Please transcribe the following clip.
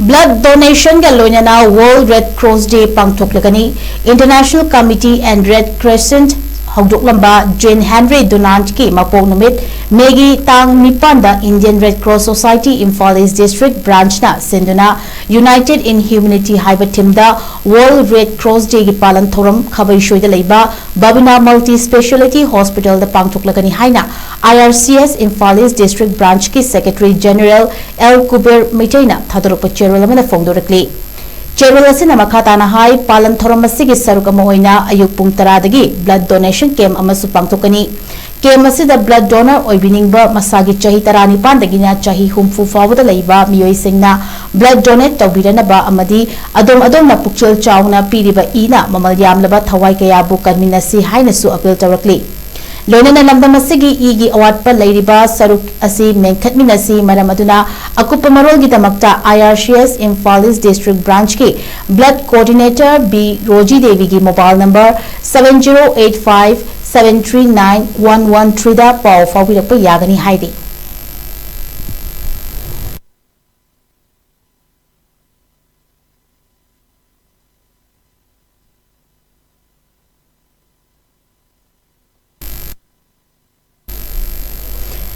Blood donation ga Loinana World Red Cross Day Pangthoklagani International Committee and Red Crescent Hogdoklamba Jane Henry Donant ki mapong numit Megi Tang Nipanda Indian Red Cross Society Imphal East District Branch na Sinduna United in Humanity Haiba Timda World Red Cross Day ki palan thoram khabai shoida leiba Babina Multi Speciality Hospital da Pangthoklagani haina IRCS Imphal East District Branch ki Secretary General L Kuber Mitaina Thadorpa Cherul amana fongdorakli Cherul asina makhatana hai palan thoram asigi saruk ama oina ayuk pung 10 dagi blood donation camp amasu pangthokani camp asida blood donor oibiningba masagi chahi 19 dagina chahi humfu fawada leiba miyoi singna blood donate tawbiranaba amadi adom na pukchel chawna piriba ina mamal yamlaba thawai kaya bu kanminasi haina su appeal tawrakli Loinana lamdam asigi igi awatpa leiriba saruk asi menkhatminasi maram aduna akupa marol gi damakta IRCS Imphal East District Branch ki blood coordinator B Roji Devi gi mobile number 7085 739 113 da paw fawirapa yagani haidi